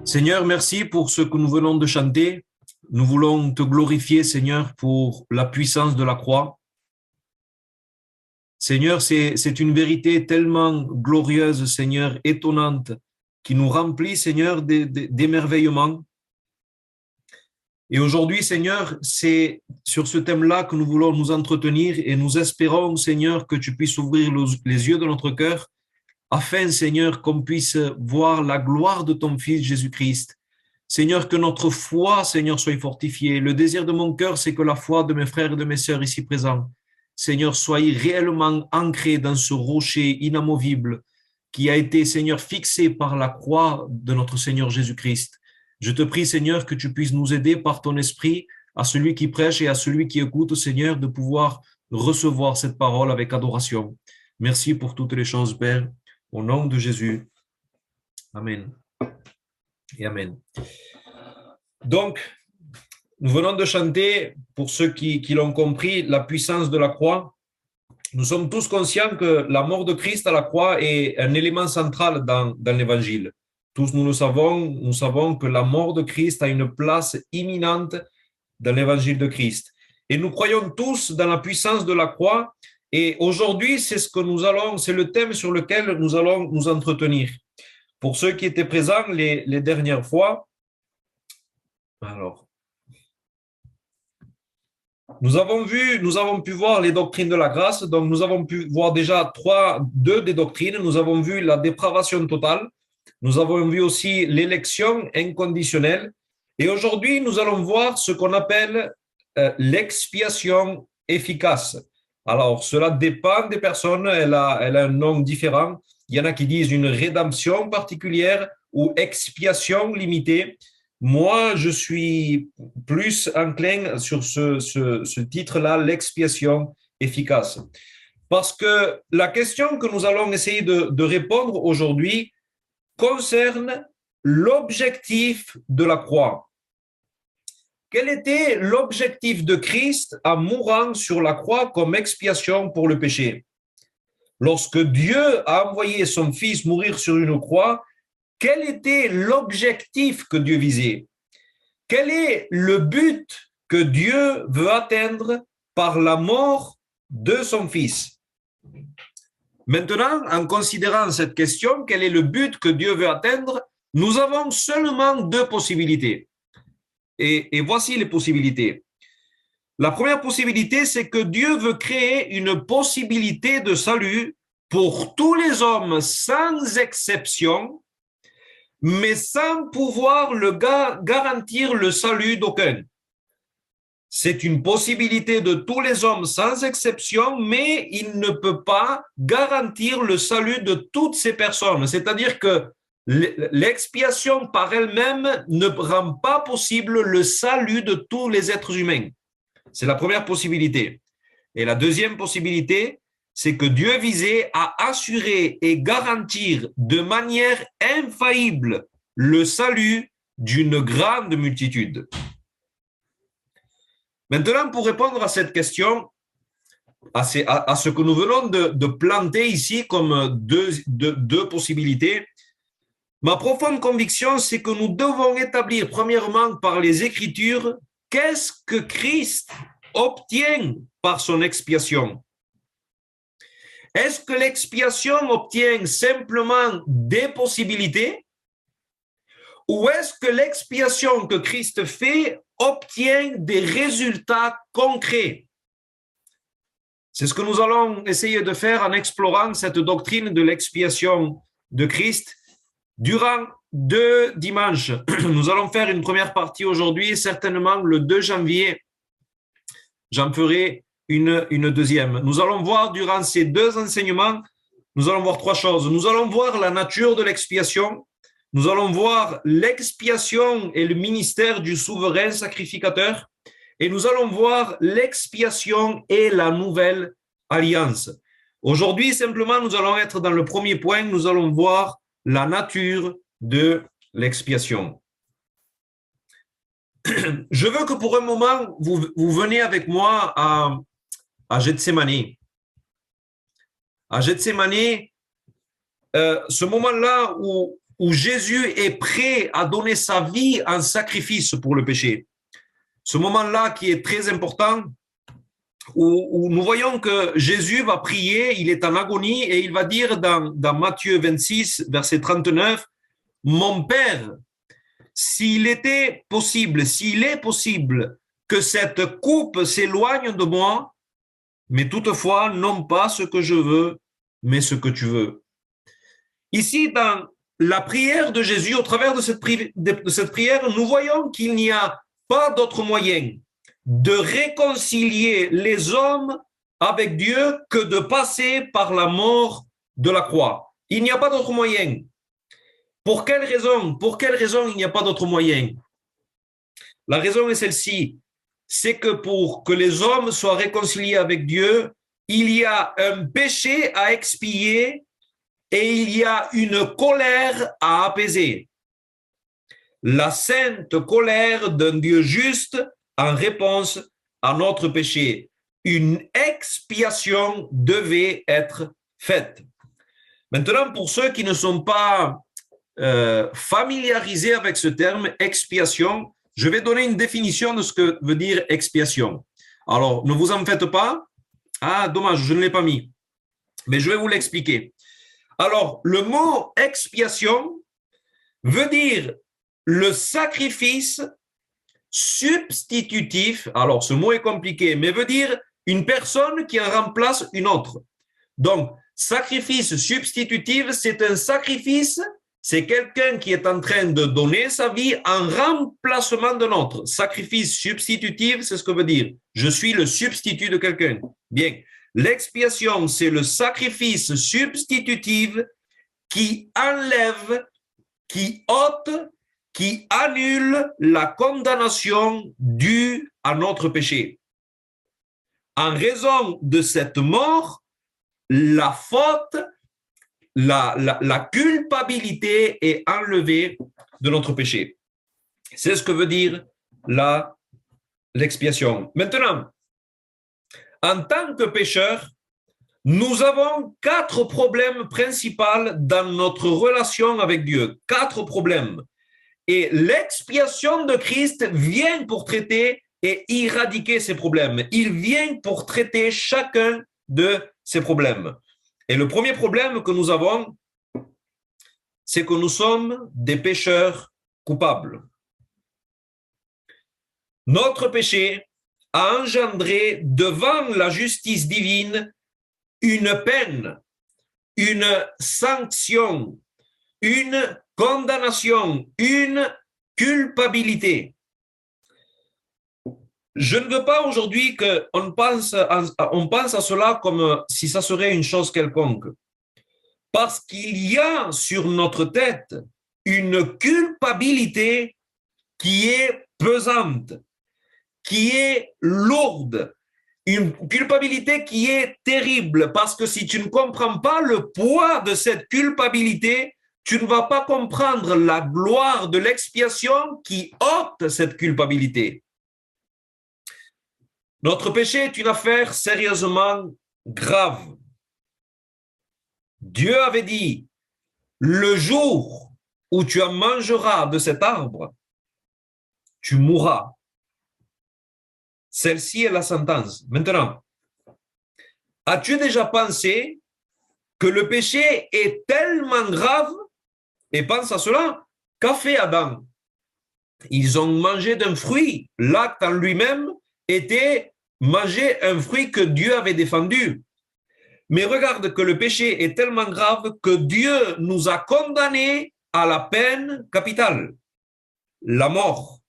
Seigneur, merci pour ce que nous venons de chanter. Nous voulons te glorifier, Seigneur, pour la puissance de la croix. Seigneur, c'est une vérité tellement glorieuse, Seigneur, étonnante, qui nous remplit, Seigneur, d'émerveillement. Et aujourd'hui, Seigneur, c'est sur ce thème-là que nous voulons nous entretenir et nous espérons, Seigneur, que tu puisses ouvrir les yeux de notre cœur afin, Seigneur, qu'on puisse voir la gloire de ton Fils Jésus-Christ. Seigneur, que notre foi, Seigneur, soit fortifiée. Le désir de mon cœur, c'est que la foi de mes frères et de mes sœurs ici présents, Seigneur, soit réellement ancrée dans ce rocher inamovible qui a été, Seigneur, fixé par la croix de notre Seigneur Jésus-Christ. Je te prie, Seigneur, que tu puisses nous aider par ton esprit, à celui qui prêche et à celui qui écoute, Seigneur, de pouvoir recevoir cette parole avec adoration. Merci pour toutes les choses, Père. Au nom de Jésus. Amen. Et Amen. Donc, nous venons de chanter, pour ceux qui l'ont compris, la puissance de la croix. Nous sommes tous conscients que la mort de Christ à la croix est un élément central dans l'Évangile. Tous nous savons que la mort de Christ a une place imminente dans l'Évangile de Christ. Et nous croyons tous dans la puissance de la croix. Et aujourd'hui, c'est le thème sur lequel nous allons nous entretenir. Pour ceux qui étaient présents les dernières fois, alors, nous avons pu voir les doctrines de la grâce. Donc, nous avons pu voir déjà deux des doctrines. Nous avons vu la dépravation totale. Nous avons vu aussi l'élection inconditionnelle. Et aujourd'hui, nous allons voir ce qu'on appelle l'expiation efficace. Alors, cela dépend des personnes. Elle a un nom différent. Il y en a qui disent une rédemption particulière ou expiation limitée. Moi, je suis plus enclin sur ce titre-là, l'expiation efficace. Parce que la question que nous allons essayer de répondre aujourd'hui concerne l'objectif de la croix. Quel était l'objectif de Christ en mourant sur la croix comme expiation pour le péché? Lorsque Dieu a envoyé son Fils mourir sur une croix, quel était l'objectif que Dieu visait? Quel est le but que Dieu veut atteindre par la mort de son Fils? Maintenant, en considérant cette question, quel est le but que Dieu veut atteindre? Nous avons seulement deux possibilités. Et voici les possibilités. La première possibilité, c'est que Dieu veut créer une possibilité de salut pour tous les hommes sans exception, mais sans pouvoir garantir le salut d'aucun. C'est une possibilité de tous les hommes sans exception, mais il ne peut pas garantir le salut de toutes ces personnes. C'est-à-dire que l'expiation par elle-même ne rend pas possible le salut de tous les êtres humains. C'est la première possibilité. Et la deuxième possibilité, c'est que Dieu visait à assurer et garantir de manière infaillible le salut d'une grande multitude. Maintenant, pour répondre à cette question, à ce que nous venons de planter ici comme deux possibilités, ma profonde conviction, c'est que nous devons établir premièrement par les Écritures qu'est-ce que Christ obtient par son expiation. Est-ce que l'expiation obtient simplement des possibilités ou est-ce que l'expiation que Christ fait obtient des résultats concrets? C'est ce que nous allons essayer de faire en explorant cette doctrine de l'expiation de Christ durant 2 dimanches. Nous allons faire une première partie aujourd'hui, certainement le 2 janvier. J'en ferai une deuxième. Nous allons voir durant ces 2 enseignements, nous allons voir 3 choses. Nous allons voir la nature de l'expiation. Nous allons voir l'expiation et le ministère du souverain sacrificateur. Et nous allons voir l'expiation et la nouvelle alliance. Aujourd'hui, simplement, nous allons être dans le premier point. Nous allons voir la nature de l'expiation. Je veux que pour un moment, vous venez avec moi à Gethsémani. À Gethsémani, ce moment-là où où Jésus est prêt à donner sa vie en sacrifice pour le péché. Ce moment-là qui est très important, où nous voyons que Jésus va prier, il est en agonie et il va dire dans Matthieu 26, verset 39, « Mon Père, s'il est possible que cette coupe s'éloigne de moi, mais toutefois, non pas ce que je veux, mais ce que tu veux. » Ici, dans la prière de Jésus, au travers de cette prière, nous voyons qu'il n'y a pas d'autre moyen de réconcilier les hommes avec Dieu que de passer par la mort de la croix. Il n'y a pas d'autre moyen. Pour quelle raison il n'y a pas d'autre moyen? La raison est celle-ci, c'est que pour que les hommes soient réconciliés avec Dieu, il y a un péché à expier et il y a une colère à apaiser. La sainte colère d'un Dieu juste en réponse à notre péché. Une expiation devait être faite. Maintenant, pour ceux qui ne sont pas familiarisés avec ce terme expiation, je vais donner une définition de ce que veut dire expiation. Alors, ne vous en faites pas. Ah, dommage, je ne l'ai pas mis. Mais je vais vous l'expliquer. Alors, le mot expiation veut dire le sacrifice substitutif. Alors, ce mot est compliqué, mais veut dire une personne qui en remplace une autre. Donc, sacrifice substitutif, c'est un sacrifice, c'est quelqu'un qui est en train de donner sa vie en remplacement d'un autre. Sacrifice substitutif, c'est ce que veut dire. Je suis le substitut de quelqu'un. Bien. L'expiation, c'est le sacrifice substitutif qui enlève, qui ôte, qui annule la condamnation due à notre péché. En raison de cette mort, la faute, la culpabilité est enlevée de notre péché. C'est ce que veut dire l'expiation. Maintenant, en tant que pécheurs, nous avons 4 problèmes principaux dans notre relation avec Dieu. 4 problèmes. Et l'expiation de Christ vient pour traiter et éradiquer ces problèmes. Il vient pour traiter chacun de ces problèmes. Et le premier problème que nous avons, c'est que nous sommes des pécheurs coupables. Notre péché a engendré devant la justice divine une peine, une sanction, une condamnation, une culpabilité. Je ne veux pas aujourd'hui qu'on pense à cela comme si ça serait une chose quelconque. Parce qu'il y a sur notre tête une culpabilité qui est pesante, qui est lourde, une culpabilité qui est terrible, parce que si tu ne comprends pas le poids de cette culpabilité, tu ne vas pas comprendre la gloire de l'expiation qui ôte cette culpabilité. Notre péché est une affaire sérieusement grave. Dieu avait dit, le jour où tu en mangeras de cet arbre, tu mourras. Celle-ci est la sentence. Maintenant, as-tu déjà pensé que le péché est tellement grave, et pense à cela, qu'a fait Adam? Ils ont mangé d'un fruit. L'acte en lui-même était manger un fruit que Dieu avait défendu. Mais regarde que le péché est tellement grave que Dieu nous a condamnés à la peine capitale, la mort.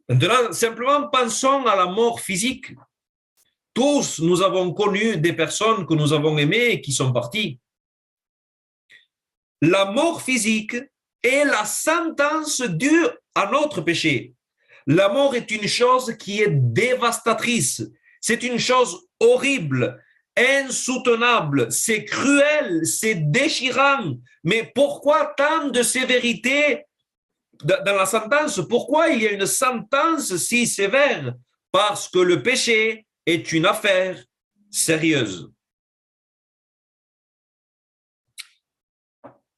Maintenant, simplement pensons à la mort physique. Tous, nous avons connu des personnes que nous avons aimées et qui sont parties. La mort physique est la sentence due à notre péché. La mort est une chose qui est dévastatrice. C'est une chose horrible, insoutenable, c'est cruel, c'est déchirant. Mais pourquoi tant de sévérité dans la sentence? Pourquoi il y a une sentence si sévère? Parce que le péché est une affaire sérieuse.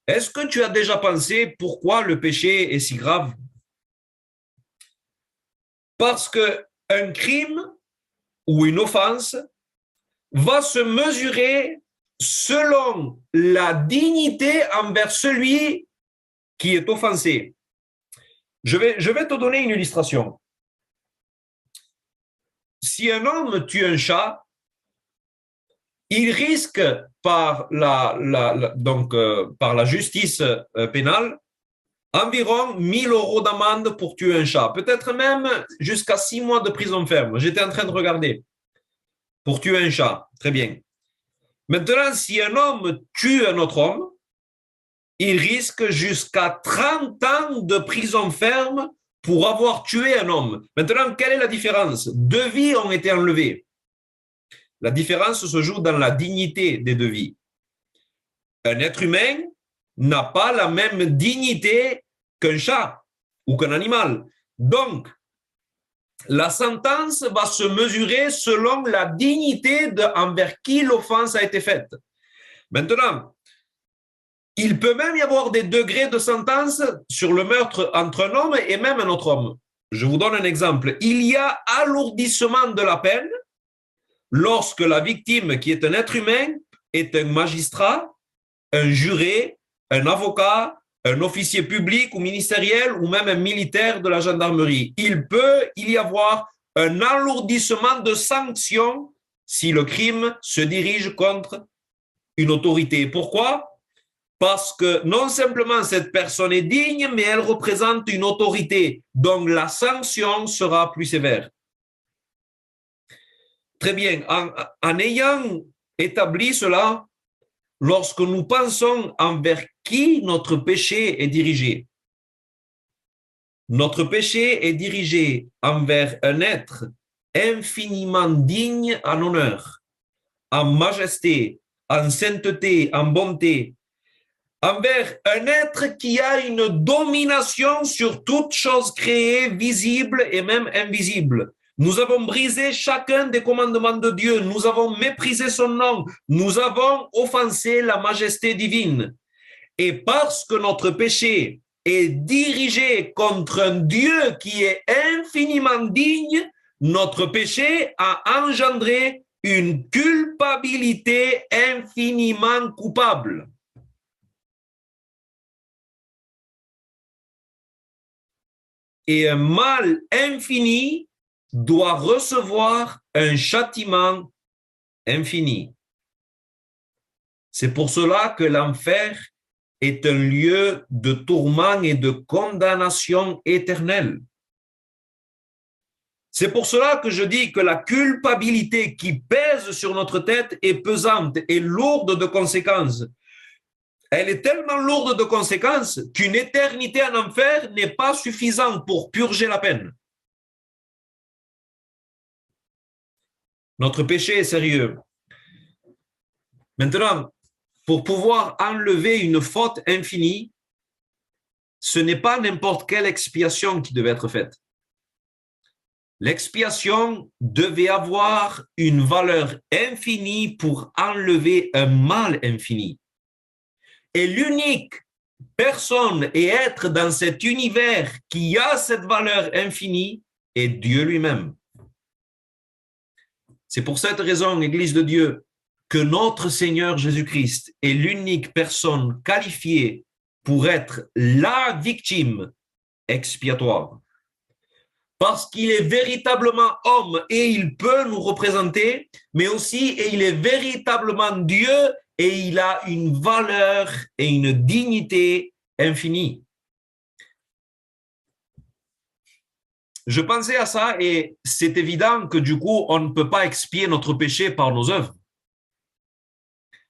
Est-ce que tu as déjà pensé pourquoi le péché est si grave? Parce qu'un crime ou une offense va se mesurer selon la dignité envers celui qui est offensé. Je vais te donner une illustration. Si un homme tue un chat, il risque par par la justice pénale environ 1000 euros d'amende pour tuer un chat, peut-être même jusqu'à 6 mois de prison ferme. J'étais en train de regarder pour tuer un chat. Très bien. Maintenant, si un homme tue un autre homme, il risque jusqu'à 30 ans de prison ferme pour avoir tué un homme. Maintenant, quelle est la différence? 2 vies ont été enlevées. La différence se joue dans la dignité des 2 vies. Un être humain n'a pas la même dignité qu'un chat ou qu'un animal. Donc, la sentence va se mesurer selon la dignité envers qui l'offense a été faite. Maintenant, il peut même y avoir des degrés de sentence sur le meurtre entre un homme et même un autre homme. Je vous donne un exemple. Il y a alourdissement de la peine lorsque la victime, qui est un être humain, est un magistrat, un juré, un avocat, un officier public ou ministériel ou même un militaire de la gendarmerie. Il peut y avoir un alourdissement de sanctions si le crime se dirige contre une autorité. Pourquoi? Parce que non simplement cette personne est digne, mais elle représente une autorité. Donc la sanction sera plus sévère. Très bien. En ayant établi cela, lorsque nous pensons envers qui notre péché est dirigé, notre péché est dirigé envers un être infiniment digne en honneur, en majesté, en sainteté, en bonté, envers un être qui a une domination sur toute chose créée, visible et même invisible. Nous avons brisé chacun des commandements de Dieu, nous avons méprisé son nom, nous avons offensé la majesté divine. Et parce que notre péché est dirigé contre un Dieu qui est infiniment digne, notre péché a engendré une culpabilité infiniment coupable. Et un mal infini doit recevoir un châtiment infini. C'est pour cela que l'enfer est un lieu de tourment et de condamnation éternelle. C'est pour cela que je dis que la culpabilité qui pèse sur notre tête est pesante et lourde de conséquences. Elle est tellement lourde de conséquences qu'une éternité en enfer n'est pas suffisante pour purger la peine. Notre péché est sérieux. Maintenant, pour pouvoir enlever une faute infinie, ce n'est pas n'importe quelle expiation qui devait être faite. L'expiation devait avoir une valeur infinie pour enlever un mal infini. Et l'unique personne et être dans cet univers qui a cette valeur infinie est Dieu lui-même. C'est pour cette raison, Église de Dieu, que notre Seigneur Jésus-Christ est l'unique personne qualifiée pour être la victime expiatoire. Parce qu'il est véritablement homme et il peut nous représenter, mais aussi et il est véritablement Dieu et il a une valeur et une dignité infinie. Je pensais à ça et c'est évident que du coup, on ne peut pas expier notre péché par nos œuvres.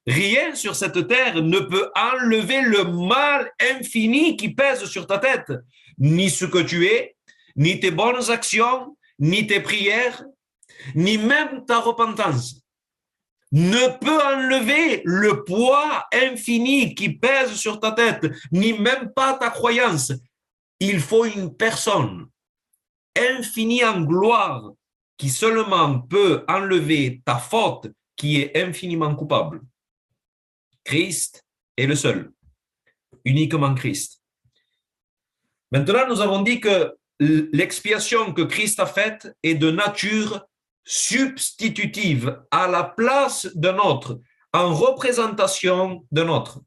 Rien sur cette terre ne peut enlever le mal infini qui pèse sur ta tête, ni ce que tu es, ni tes bonnes actions, ni tes prières, ni même ta repentance. Ne peut enlever le poids infini qui pèse sur ta tête, ni même pas ta croyance. Il faut une personne infinie en gloire qui seulement peut enlever ta faute qui est infiniment coupable. Christ est le seul. uniquement Christ. Maintenant, nous avons dit que l'expiation que Christ a faite est de nature substitutive, à la place d'un autre, en représentation d'un autre.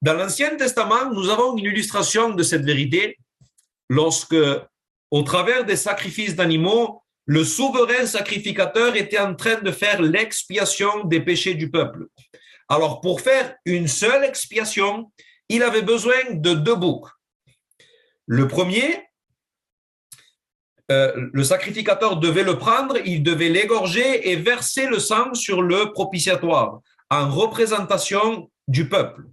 Dans l'Ancien Testament, nous avons une illustration de cette vérité lorsque, au travers des sacrifices d'animaux, le souverain sacrificateur était en train de faire l'expiation des péchés du peuple. Alors, pour faire une seule expiation, il avait besoin de 2 boucs. Le premier, le sacrificateur devait le prendre, il devait l'égorger et verser le sang sur le propitiatoire en représentation du peuple.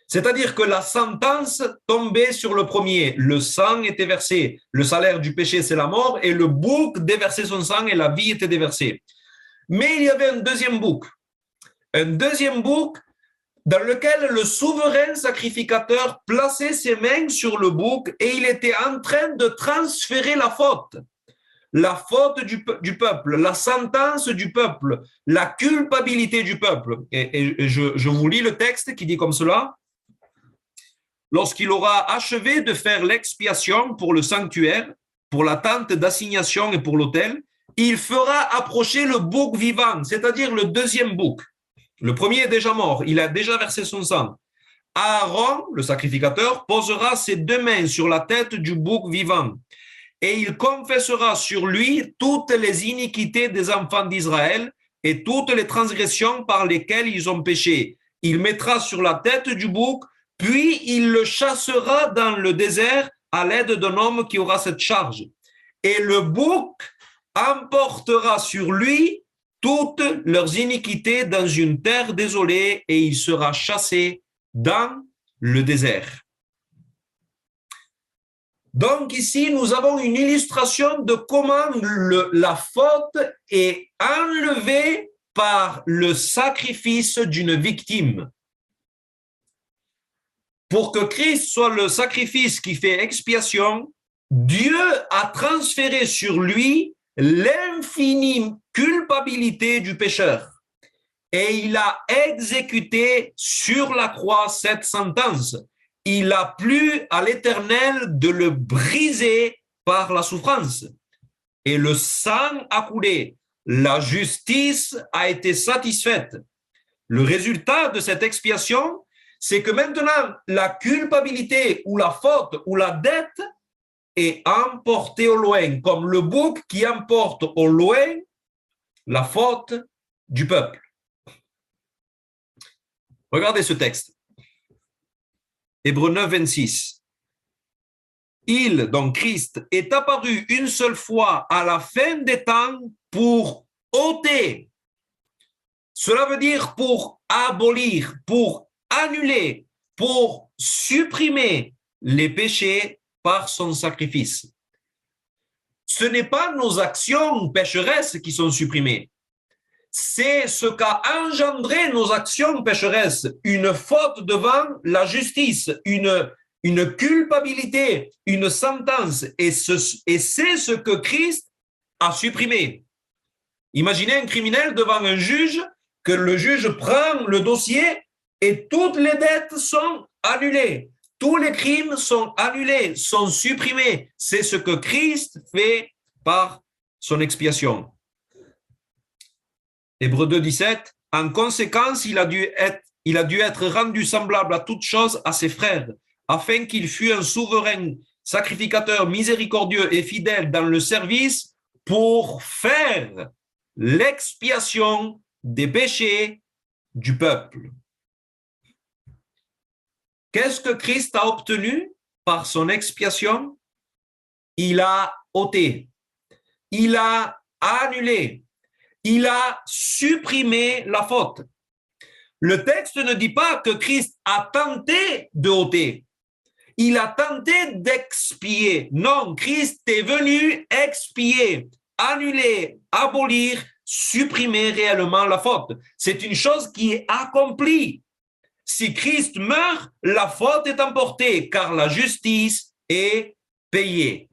C'est-à-dire que la sentence tombait sur le premier, le sang était versé, le salaire du péché c'est la mort et le bouc déversait son sang et la vie était déversée. Mais il y avait un deuxième bouc dans lequel le souverain sacrificateur plaçait ses mains sur le bouc et il était en train de transférer la faute du peuple, la sentence du peuple, la culpabilité du peuple. Et je vous lis le texte qui dit comme cela. Lorsqu'il aura achevé de faire l'expiation pour le sanctuaire, pour la tente d'assignation et pour l'autel, il fera approcher le bouc vivant, c'est-à-dire le deuxième bouc. Le premier est déjà mort, il a déjà versé son sang. Aaron, le sacrificateur, posera ses 2 mains sur la tête du bouc vivant et il confessera sur lui toutes les iniquités des enfants d'Israël et toutes les transgressions par lesquelles ils ont péché. Il mettra sur la tête du bouc, puis il le chassera dans le désert à l'aide d'un homme qui aura cette charge. Et le bouc emportera sur lui toutes leurs iniquités dans une terre désolée et il sera chassé dans le désert. Donc ici, nous avons une illustration de comment la faute est enlevée par le sacrifice d'une victime. Pour que Christ soit le sacrifice qui fait expiation, Dieu a transféré sur lui l'infinie culpabilité du pécheur. Et il a exécuté sur la croix cette sentence. Il a plu à l'Éternel de le briser par la souffrance. Et le sang a coulé. La justice a été satisfaite. Le résultat de cette expiation, c'est que maintenant, la culpabilité ou la faute ou la dette est emportée au loin, comme le bouc qui emporte au loin la faute du peuple. Regardez ce texte. Hébreux 9, 26. Il, donc Christ, est apparu une seule fois à la fin des temps pour ôter. Cela veut dire pour abolir, pour annuler, pour supprimer les péchés par son sacrifice. Ce n'est pas nos actions pécheresses qui sont supprimées. C'est ce qu'a engendré nos actions pécheresses, une faute devant la justice, une culpabilité, une sentence. Et c'est ce que Christ a supprimé. Imaginez un criminel devant un juge, que le juge prend le dossier et toutes les dettes sont annulées. Tous les crimes sont annulés, sont supprimés. C'est ce que Christ fait par son expiation. Hébreux 2, 17. En conséquence, il a dû être rendu semblable à toute chose à ses frères, afin qu'il fût un souverain sacrificateur miséricordieux et fidèle dans le service pour faire l'expiation des péchés du peuple. Qu'est-ce que Christ a obtenu par son expiation? Il a ôté, il a annulé, il a supprimé la faute. Le texte ne dit pas que Christ a tenté de ôter, il a tenté d'expier. Non, Christ est venu expier, annuler, abolir, supprimer réellement la faute. C'est une chose qui est accomplie. Si Christ meurt, la faute est emportée, car la justice est payée.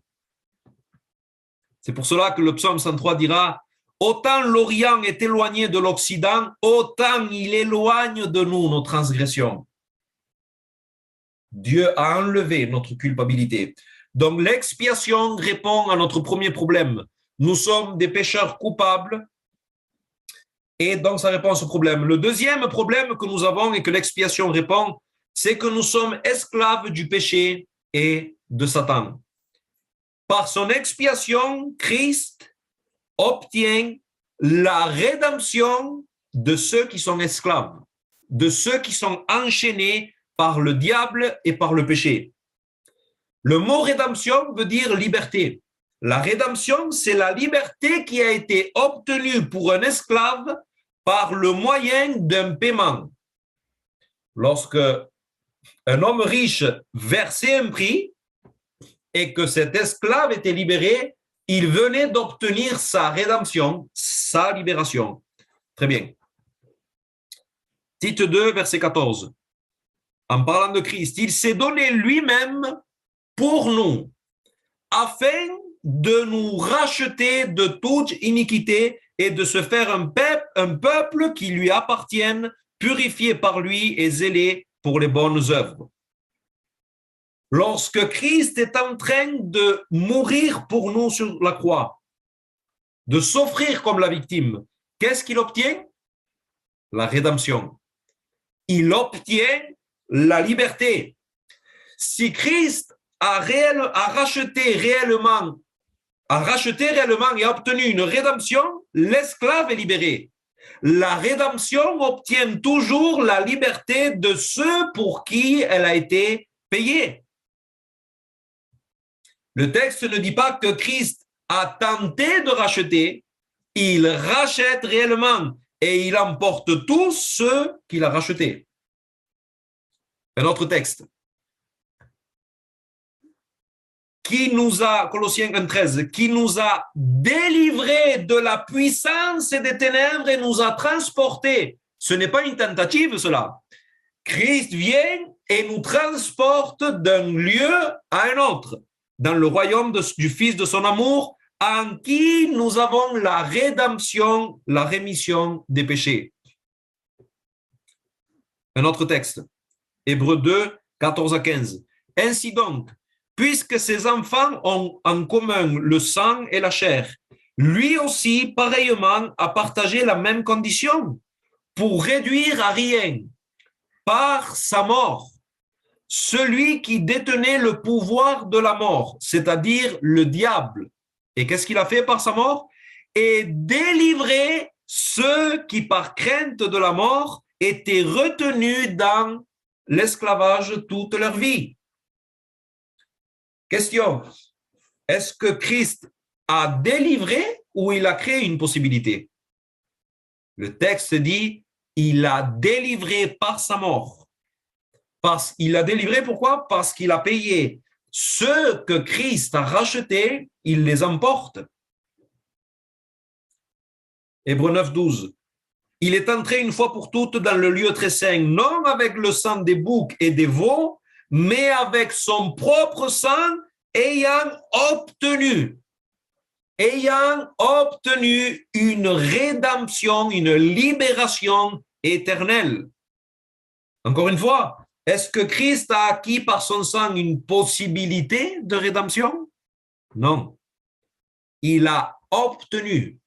C'est pour cela que le psaume 103 dira « Autant l'Orient est éloigné de l'Occident, autant il éloigne de nous nos transgressions. » Dieu a enlevé notre culpabilité. Donc l'expiation répond à notre premier problème. Nous sommes des pécheurs coupables et donc ça répond à ce problème. Le deuxième problème que nous avons et que l'expiation répond, c'est que nous sommes esclaves du péché et de Satan. Par son expiation, Christ obtient la rédemption de ceux qui sont esclaves, de ceux qui sont enchaînés par le diable et par le péché. Le mot rédemption veut dire liberté. La rédemption, c'est la liberté qui a été obtenue pour un esclave par le moyen d'un paiement. Lorsque un homme riche versait un prix et que cet esclave était libéré, il venait d'obtenir sa rédemption, sa libération. Très bien. Tite 2, verset 14. En parlant de Christ, il s'est donné lui-même pour nous, afin de nous racheter de toute iniquité et de se faire un peuple qui lui appartienne, purifié par lui et zélé pour les bonnes œuvres. Lorsque Christ est en train de mourir pour nous sur la croix, de s'offrir comme la victime, qu'est-ce qu'il obtient? La rédemption. Il obtient la liberté. Si Christ a racheté réellement et a obtenu une rédemption, l'esclave est libéré. La rédemption obtient toujours la liberté de ceux pour qui elle a été payée. Le texte ne dit pas que Christ a tenté de racheter, il rachète réellement et il emporte tous ceux qu'il a rachetés. Un autre texte. Colossiens 1,13, qui nous a délivrés de la puissance et des ténèbres et nous a transportés. Ce n'est pas une tentative, cela. Christ vient et nous transporte d'un lieu à un autre, dans le royaume du Fils de son amour, en qui nous avons la rédemption, la rémission des péchés. Un autre texte, Hébreux 2, 14 à 15. Ainsi donc, puisque ces enfants ont en commun le sang et la chair, lui aussi, pareillement, a partagé la même condition pour réduire à rien, par sa mort, celui qui détenait le pouvoir de la mort, c'est-à-dire le diable. Et qu'est-ce qu'il a fait par sa mort? Et délivrer ceux qui, par crainte de la mort, étaient retenus dans l'esclavage toute leur vie. Question, est-ce que Christ a délivré ou il a créé une possibilité? Le texte dit, il a délivré par sa mort. Il a délivré, pourquoi? Parce qu'il a payé. Ceux que Christ a rachetés, il les emporte. Hébreux 9, 12. Il est entré une fois pour toutes dans le lieu très saint, non avec le sang des boucs et des veaux, mais avec son propre sang, ayant obtenu une rédemption, une libération éternelle. Encore une fois, est-ce que Christ a acquis par son sang une possibilité de rédemption? Non. Il a obtenu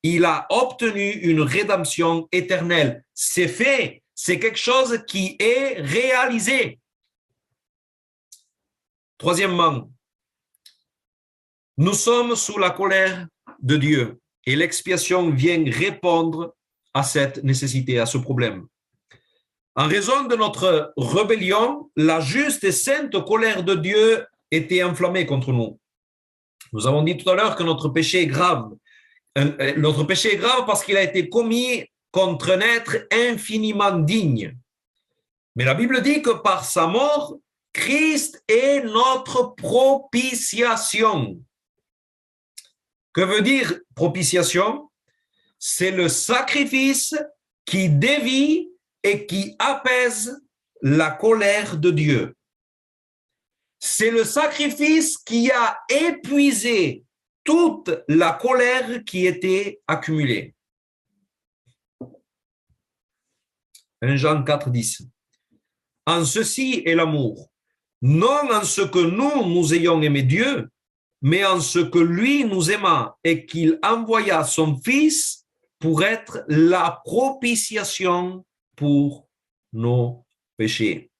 une rédemption éternelle. C'est fait, c'est quelque chose qui est réalisé. Troisièmement, nous sommes sous la colère de Dieu et l'expiation vient répondre à cette nécessité, à ce problème. En raison de notre rébellion, la juste et sainte colère de Dieu était enflammée contre nous. Nous avons dit tout à l'heure que notre péché est grave. Notre péché est grave parce qu'il a été commis contre un être infiniment digne. Mais la Bible dit que par sa mort, Christ est notre propitiation. Que veut dire propitiation? C'est le sacrifice qui dévie et qui apaise la colère de Dieu. C'est le sacrifice qui a épuisé toute la colère qui était accumulée. 1 Jean 4, 10. En ceci est l'amour. non en ce que nous ayons aimé Dieu, mais en ce que lui nous aima et qu'il envoya son Fils pour être la propitiation pour nos péchés.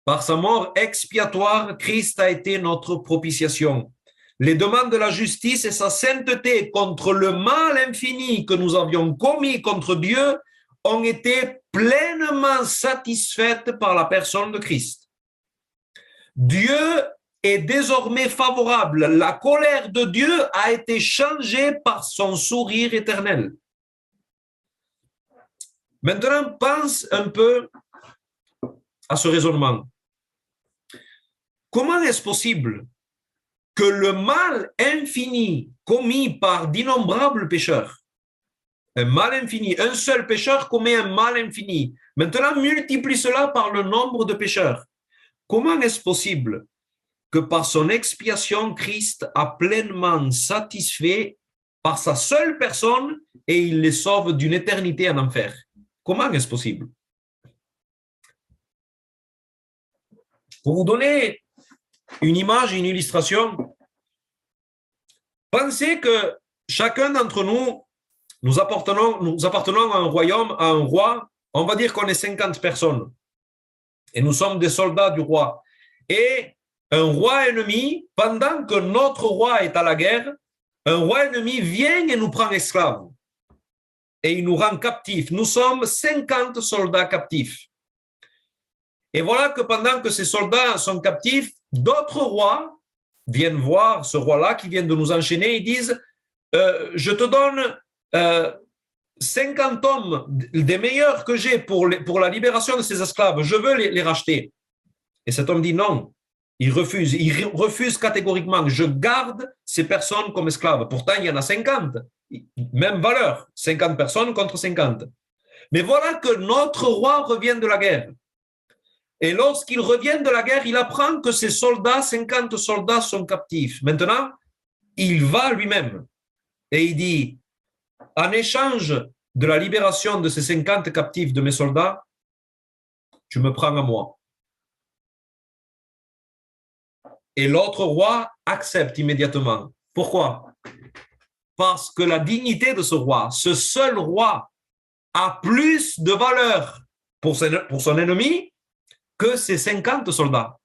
Par sa mort expiatoire, Christ a été notre propitiation. Les demandes de la justice et sa sainteté contre le mal infini que nous avions commis contre Dieu ont été pleinement satisfaites par la personne de Christ. Dieu est désormais favorable. La colère de Dieu a été changée par son sourire éternel. Maintenant, pense un peu à ce raisonnement. Comment est-ce possible que le mal infini commis par d'innombrables pécheurs, un mal infini, un seul pécheur commet un mal infini, maintenant multiplie cela par le nombre de pécheurs. Comment est-ce possible que par son expiation, Christ a pleinement satisfait par sa seule personne et il les sauve d'une éternité en enfer? Comment est-ce possible? Pour vous donner une image, une illustration, pensez que chacun d'entre nous, nous appartenons à un royaume, à un roi, on va dire qu'on est 50 personnes et nous sommes des soldats du roi. Et un roi ennemi, pendant que notre roi est à la guerre, un roi ennemi vient et nous prend esclaves et il nous rend captifs. Nous sommes 50 soldats captifs. Et voilà que pendant que ces soldats sont captifs, d'autres rois viennent voir ce roi-là qui vient de nous enchaîner et disent je te donne 50 hommes des meilleurs que j'ai pour la libération de ces esclaves, je veux les racheter. Et cet homme dit non, il refuse catégoriquement, je garde ces personnes comme esclaves. Pourtant, il y en a 50, même valeur, 50 personnes contre 50. Mais voilà que notre roi revient de la guerre. Et lorsqu'il revient de la guerre, il apprend que ces soldats, 50 soldats sont captifs. Maintenant, il va lui-même et il dit, en échange de la libération de ces 50 captifs de mes soldats, tu me prends à moi. Et l'autre roi accepte immédiatement. Pourquoi? Parce que la dignité de ce roi, ce seul roi, a plus de valeur pour son ennemi que ces 50 soldats.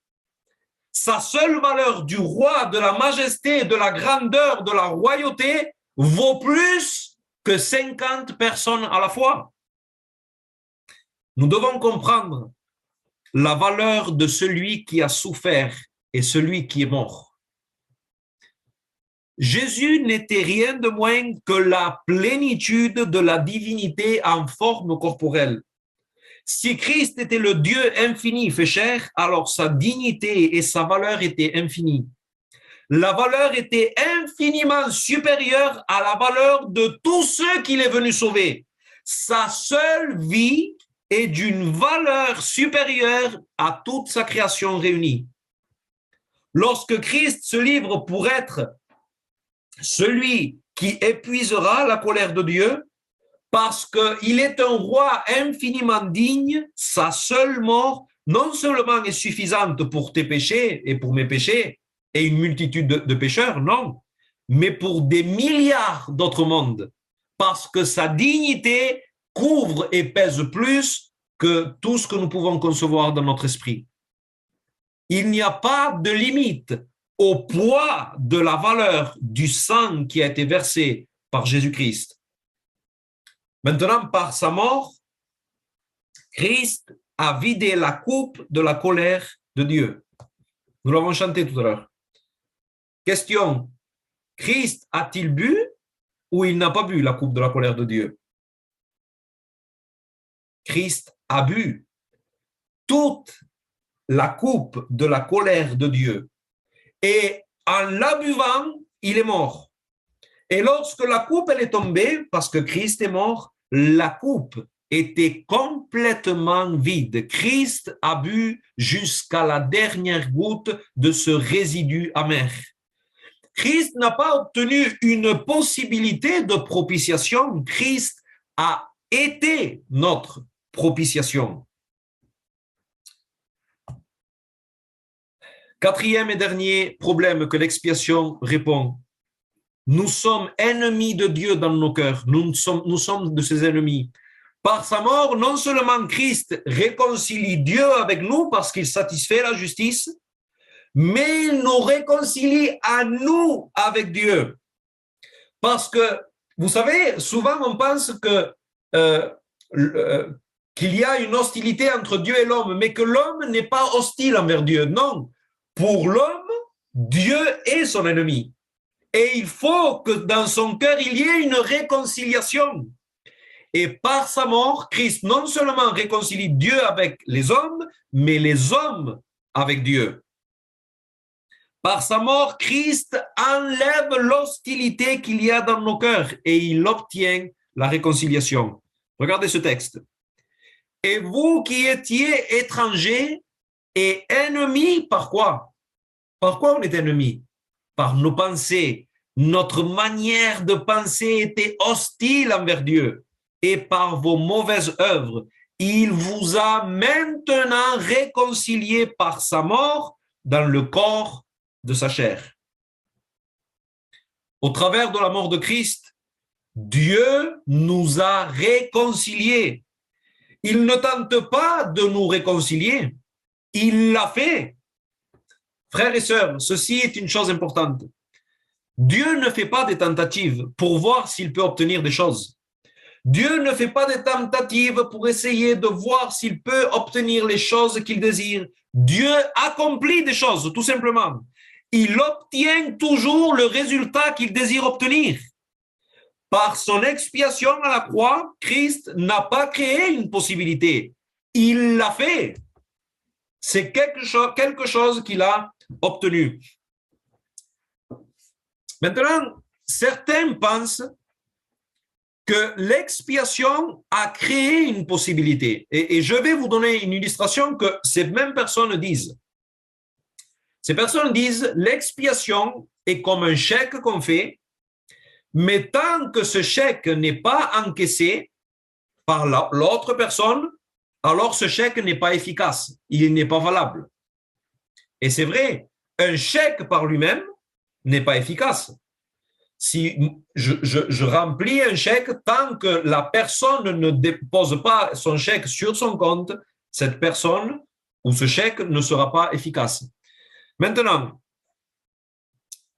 Sa seule valeur du roi, de la majesté, de la grandeur, de la royauté, vaut plus que 50 personnes à la fois. Nous devons comprendre la valeur de celui qui a souffert et celui qui est mort. Jésus n'était rien de moins que la plénitude de la divinité en forme corporelle. Si Christ était le Dieu infini fait chair, alors sa dignité et sa valeur étaient infinies. La valeur était infiniment supérieure à la valeur de tous ceux qu'il est venu sauver. Sa seule vie est d'une valeur supérieure à toute sa création réunie. Lorsque Christ se livre pour être celui qui épuisera la colère de Dieu, parce qu'il est un roi infiniment digne, sa seule mort non seulement est suffisante pour tes péchés et pour mes péchés et une multitude de pécheurs, non, mais pour des milliards d'autres mondes, parce que sa dignité couvre et pèse plus que tout ce que nous pouvons concevoir dans notre esprit. Il n'y a pas de limite au poids de la valeur du sang qui a été versé par Jésus-Christ. Maintenant, par sa mort, Christ a vidé la coupe de la colère de Dieu. Nous l'avons chanté tout à l'heure. Question, Christ a-t-il bu ou il n'a pas bu la coupe de la colère de Dieu? Christ a bu toute la coupe de la colère de Dieu. Et en la buvant, il est mort. Et lorsque la coupe elle est tombée, parce que Christ est mort, la coupe était complètement vide. Christ a bu jusqu'à la dernière goutte de ce résidu amer. Christ n'a pas obtenu une possibilité de propitiation. Christ a été notre propitiation. Quatrième et dernier problème que l'expiation répond. Nous sommes ennemis de Dieu dans nos cœurs. Nous sommes de ses ennemis. Par sa mort, non seulement Christ réconcilie Dieu avec nous parce qu'il satisfait la justice, mais il nous réconcilie à nous avec Dieu. Parce que, vous savez, souvent on pense que qu'il y a une hostilité entre Dieu et l'homme, mais que l'homme n'est pas hostile envers Dieu. Non, pour l'homme, Dieu est son ennemi. Et il faut que dans son cœur, il y ait une réconciliation. Et par sa mort, Christ non seulement réconcilie Dieu avec les hommes, mais les hommes avec Dieu. Par sa mort, Christ enlève l'hostilité qu'il y a dans nos cœurs et il obtient la réconciliation. Regardez ce texte. Et vous qui étiez étrangers et ennemis, par quoi? Par quoi on est ennemis? Par nos pensées. Notre manière de penser était hostile envers Dieu. Et par vos mauvaises œuvres, il vous a maintenant réconciliés par sa mort dans le corps de sa chair. Au travers de la mort de Christ, Dieu nous a réconciliés. Il ne tente pas de nous réconcilier. Il l'a fait. Frères et sœurs, ceci est une chose importante. Dieu ne fait pas des tentatives pour voir s'il peut obtenir des choses. Dieu ne fait pas des tentatives pour essayer de voir s'il peut obtenir les choses qu'il désire. Dieu accomplit des choses, tout simplement. Il obtient toujours le résultat qu'il désire obtenir. Par son expiation à la croix, Christ n'a pas créé une possibilité. Il l'a fait. C'est quelque chose qu'il a obtenu. Maintenant, certains pensent que l'expiation a créé une possibilité. Et je vais vous donner une illustration que ces mêmes personnes disent. Ces personnes disent, l'expiation est comme un chèque qu'on fait, mais tant que ce chèque n'est pas encaissé par l'autre personne, alors ce chèque n'est pas efficace, il n'est pas valable. Et c'est vrai, un chèque par lui-même n'est pas efficace. Si je remplis un chèque, tant que la personne ne dépose pas son chèque sur son compte, cette personne ou ce chèque ne sera pas efficace. Maintenant,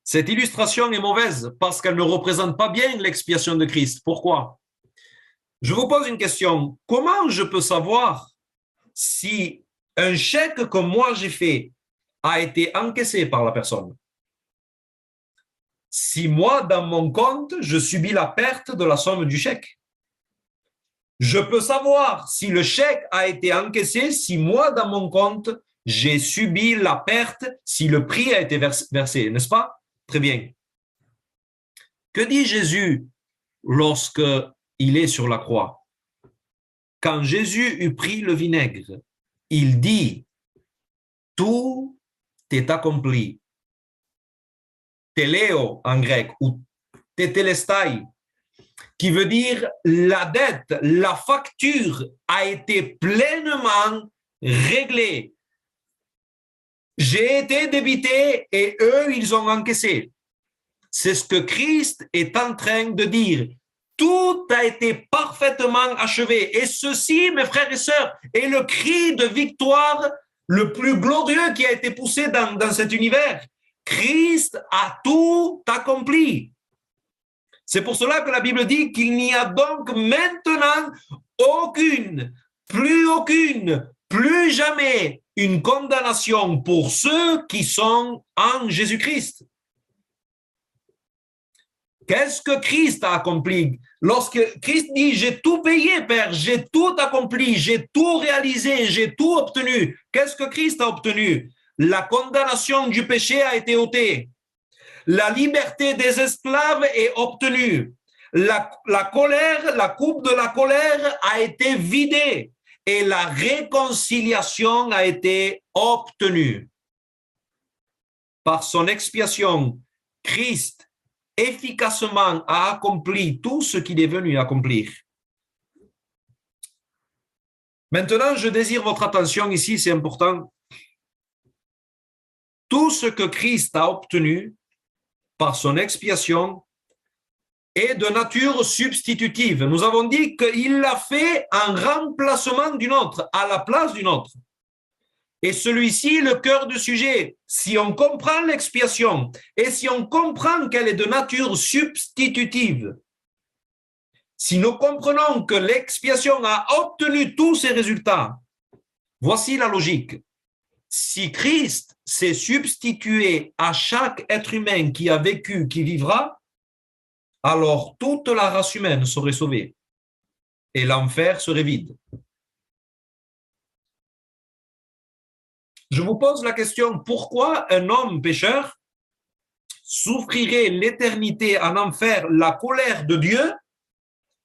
cette illustration est mauvaise parce qu'elle ne représente pas bien l'expiation de Christ. Pourquoi? Je vous pose une question. Comment je peux savoir si un chèque que moi j'ai fait a été encaissé par la personne? Si moi, dans mon compte, je subis la perte de la somme du chèque. Je peux savoir si le chèque a été encaissé, si moi, dans mon compte, j'ai subi la perte, si le prix a été versé, n'est-ce pas? Très bien. Que dit Jésus lorsqu'il est sur la croix? Quand Jésus eut pris le vinaigre, il dit, tout est accompli. Téléo en grec, ou tétélestai, qui veut dire la dette, la facture a été pleinement réglée. J'ai été débité et eux, ils ont encaissé. C'est ce que Christ est en train de dire. Tout a été parfaitement achevé. Et ceci, mes frères et sœurs, est le cri de victoire le plus glorieux qui a été poussé dans cet univers. Christ a tout accompli. C'est pour cela que la Bible dit qu'il n'y a donc maintenant plus jamais une condamnation pour ceux qui sont en Jésus-Christ. Qu'est-ce que Christ a accompli? Lorsque Christ dit « J'ai tout payé, Père, j'ai tout accompli, j'ai tout réalisé, j'ai tout obtenu », qu'est-ce que Christ a obtenu? La condamnation du péché a été ôtée. La liberté des esclaves est obtenue. La colère, la coupe de la colère a été vidée et la réconciliation a été obtenue. Par son expiation, Christ efficacement a accompli tout ce qu'il est venu accomplir. Maintenant, je désire votre attention ici, c'est important. tout ce que Christ a obtenu par son expiation est de nature substitutive. Nous avons dit qu'il l'a fait en remplacement d'une autre, à la place d'une autre. Et celui-ci est le cœur du sujet. Si on comprend l'expiation et si on comprend qu'elle est de nature substitutive, si nous comprenons que l'expiation a obtenu tous ses résultats, voici la logique. Si Christ s'est substitué à chaque être humain qui a vécu, qui vivra, alors toute la race humaine serait sauvée et l'enfer serait vide. Je vous pose la question, pourquoi un homme pécheur souffrirait l'éternité en enfer, la colère de Dieu,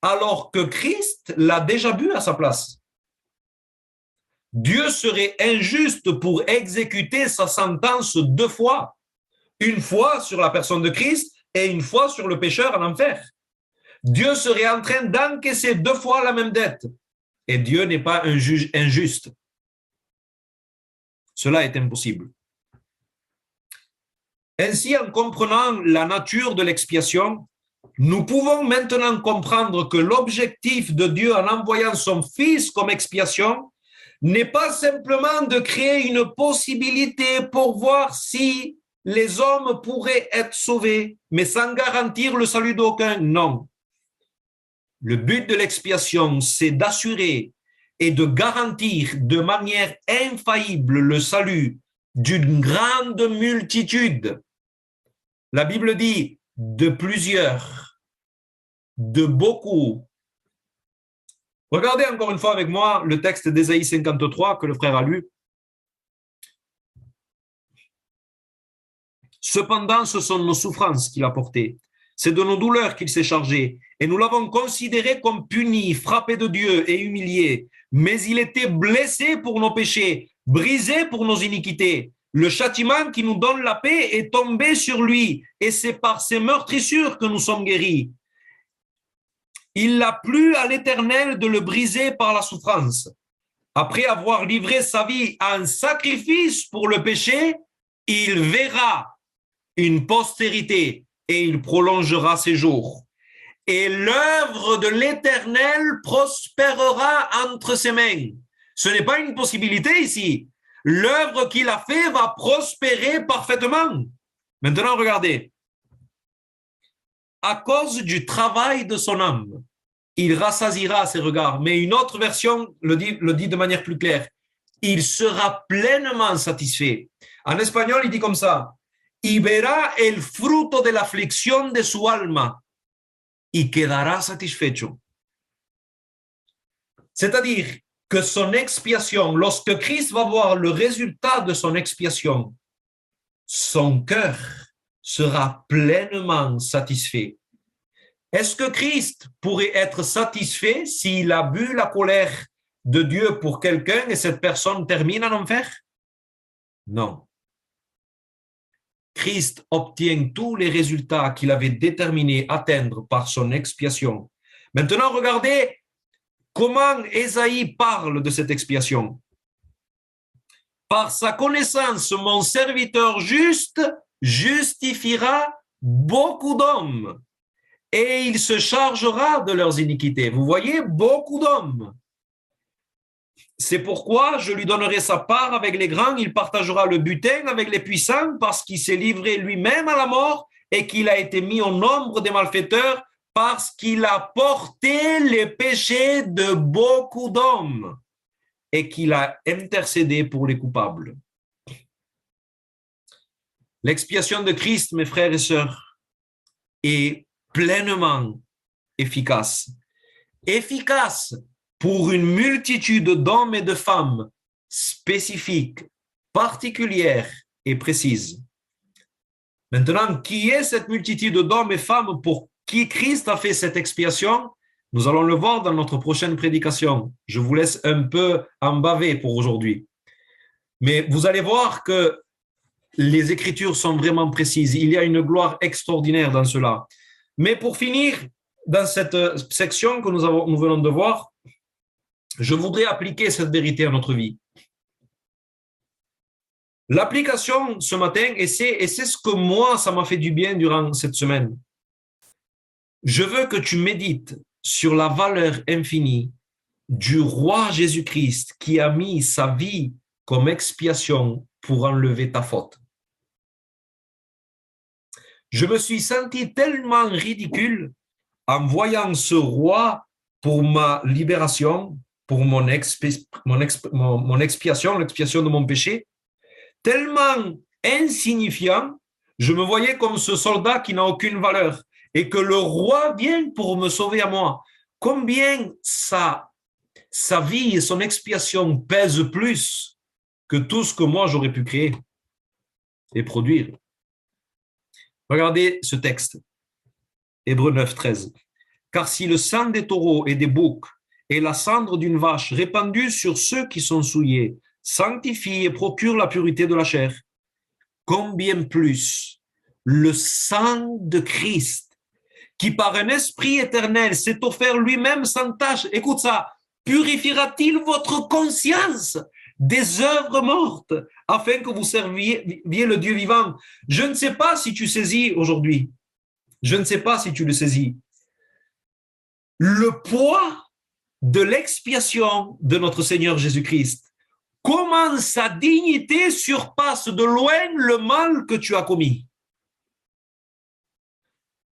alors que Christ l'a déjà bu à sa place? Dieu serait injuste pour exécuter sa sentence deux fois, une fois sur la personne de Christ et une fois sur le pécheur en enfer. Dieu serait en train d'encaisser deux fois la même dette et Dieu n'est pas un juge injuste. Cela est impossible. Ainsi, en comprenant la nature de l'expiation, nous pouvons maintenant comprendre que l'objectif de Dieu en envoyant son Fils comme expiation n'est pas simplement de créer une possibilité pour voir si les hommes pourraient être sauvés, mais sans garantir le salut d'aucun. Non. Le but de l'expiation, c'est d'assurer et de garantir de manière infaillible le salut d'une grande multitude. La Bible dit de plusieurs, de beaucoup. Regardez encore une fois avec moi le texte d'Ésaïe 53 que le frère a lu. Cependant, ce sont nos souffrances qu'il a portées. C'est de nos douleurs qu'il s'est chargé. Et nous l'avons considéré comme puni, frappé de Dieu et humilié. Mais il était blessé pour nos péchés, brisé pour nos iniquités. Le châtiment qui nous donne la paix est tombé sur lui. Et c'est par ses meurtrissures que nous sommes guéris. Il a plu à l'Éternel de le briser par la souffrance. Après avoir livré sa vie en sacrifice pour le péché, il verra une postérité et il prolongera ses jours. Et l'œuvre de l'Éternel prospérera entre ses mains. Ce n'est pas une possibilité ici. L'œuvre qu'il a fait va prospérer parfaitement. Maintenant, regardez. À cause du travail de son âme, il rassasiera ses regards. Mais une autre version le dit de manière plus claire. Il sera pleinement satisfait. En espagnol, il dit comme ça. Y verá el fruto de la aflicción de su alma y quedará satisfecho. C'est-à-dire que son expiation, lorsque Christ va voir le résultat de son expiation, son cœur sera pleinement satisfait. Est-ce que Christ pourrait être satisfait s'il a bu la colère de Dieu pour quelqu'un et cette personne termine en enfer? Non. Christ obtient tous les résultats qu'il avait déterminé atteindre par son expiation. Maintenant, regardez comment Ésaïe parle de cette expiation. Par sa connaissance, mon serviteur juste justifiera beaucoup d'hommes et il se chargera de leurs iniquités. Vous voyez, beaucoup d'hommes. C'est pourquoi je lui donnerai sa part avec les grands, il partagera le butin avec les puissants parce qu'il s'est livré lui-même à la mort et qu'il a été mis au nombre des malfaiteurs parce qu'il a porté les péchés de beaucoup d'hommes et qu'il a intercédé pour les coupables. L'expiation de Christ, mes frères et sœurs, est pleinement efficace. Efficace pour une multitude d'hommes et de femmes spécifiques, particulières et précises. Maintenant, qui est cette multitude d'hommes et femmes pour qui Christ a fait cette expiation? Nous allons le voir dans notre prochaine prédication. Je vous laisse un peu en baver pour aujourd'hui. Mais vous allez voir que les Écritures sont vraiment précises. Il y a une gloire extraordinaire dans cela. Mais pour finir, dans cette section que nous venons de voir, je voudrais appliquer cette vérité à notre vie. L'application ce matin, et c'est ce que moi, ça m'a fait du bien durant cette semaine. Je veux que tu médites sur la valeur infinie du roi Jésus-Christ qui a mis sa vie comme expiation pour enlever ta faute. Je me suis senti tellement ridicule en voyant ce roi pour ma libération, pour mon expiation, l'expiation de mon péché, tellement insignifiant, je me voyais comme ce soldat qui n'a aucune valeur et que le roi vient pour me sauver à moi. Combien sa vie et son expiation pèsent plus que tout ce que moi j'aurais pu créer et produire. Regardez ce texte, Hébreux 9, 13. Car si le sang des taureaux et des boucs et la cendre d'une vache répandue sur ceux qui sont souillés sanctifie et procure la pureté de la chair, combien plus le sang de Christ, qui par un esprit éternel s'est offert lui-même sans tâche, écoute ça, purifiera-t-il votre conscience des œuvres mortes afin que vous serviez le Dieu vivant? Je ne sais pas si tu saisis aujourd'hui, je ne sais pas si tu le saisis, le poids de l'expiation de notre Seigneur Jésus-Christ. Comment sa dignité surpasse de loin le mal que tu as commis.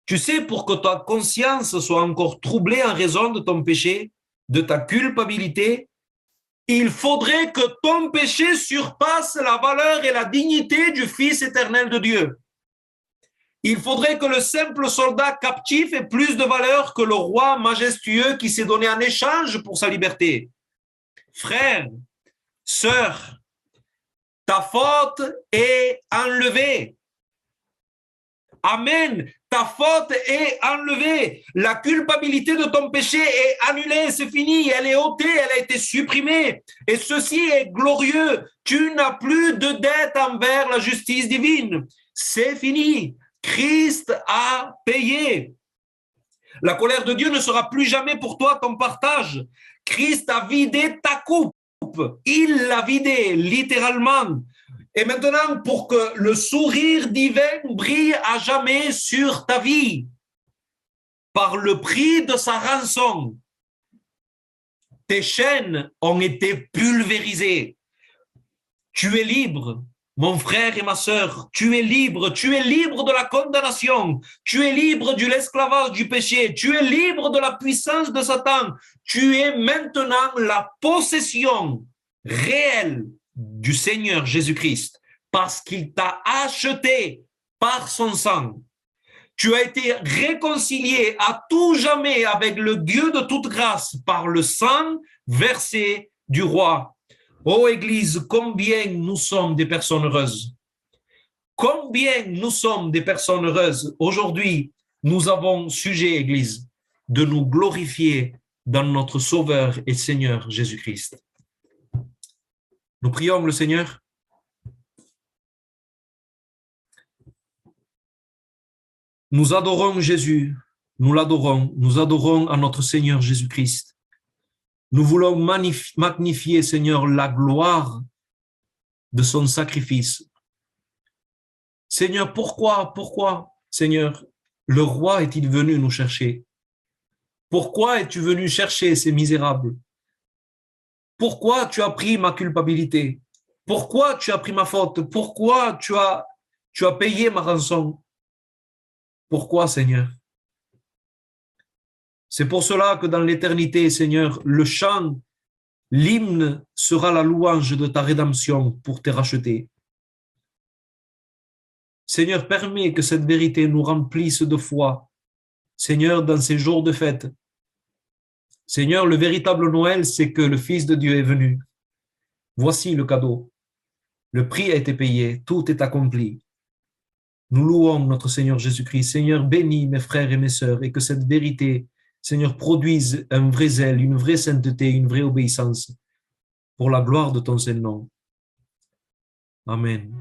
Tu sais, pour que ta conscience soit encore troublée en raison de ton péché, de ta culpabilité, il faudrait que ton péché surpasse la valeur et la dignité du Fils éternel de Dieu. Il faudrait que le simple soldat captif ait plus de valeur que le roi majestueux qui s'est donné en échange pour sa liberté. Frère, sœur, ta faute est enlevée. Amen. Ta faute est enlevée. La culpabilité de ton péché est annulée. C'est fini. Elle est ôtée. Elle a été supprimée. Et ceci est glorieux. Tu n'as plus de dette envers la justice divine. C'est fini. Christ a payé. La colère de Dieu ne sera plus jamais pour toi ton partage. Christ a vidé ta coupe. Il l'a vidé littéralement. Et maintenant, pour que le sourire divin brille à jamais sur ta vie, par le prix de sa rançon, tes chaînes ont été pulvérisées. Tu es libre, mon frère et ma sœur, tu es libre de la condamnation, tu es libre de l'esclavage du péché, tu es libre de la puissance de Satan, tu es maintenant la possession réelle du Seigneur Jésus-Christ, parce qu'il t'a acheté par son sang. Tu as été réconcilié à tout jamais avec le Dieu de toute grâce par le sang versé du roi. Ô Église, combien nous sommes des personnes heureuses. Combien nous sommes des personnes heureuses. Aujourd'hui, nous avons sujet, Église, de nous glorifier dans notre Sauveur et Seigneur Jésus-Christ. Nous prions le Seigneur. Nous adorons Jésus, nous l'adorons, nous adorons à notre Seigneur Jésus-Christ. Nous voulons magnifier, Seigneur, la gloire de son sacrifice. Seigneur, pourquoi, Seigneur, le roi est-il venu nous chercher? Pourquoi es-tu venu chercher ces misérables? Pourquoi tu as pris ma culpabilité? Pourquoi tu as pris ma faute? Pourquoi tu as payé ma rançon? Pourquoi, Seigneur? C'est pour cela que dans l'éternité, Seigneur, le chant, l'hymne sera la louange de ta rédemption pour te racheter. Seigneur, permets que cette vérité nous remplisse de foi. Seigneur, dans ces jours de fête, Seigneur, le véritable Noël, c'est que le Fils de Dieu est venu. Voici le cadeau. Le prix a été payé, tout est accompli. Nous louons notre Seigneur Jésus-Christ. Seigneur, bénis mes frères et mes sœurs et que cette vérité, Seigneur, produise un vrai zèle, une vraie sainteté, une vraie obéissance pour la gloire de ton Saint-Nom. Amen.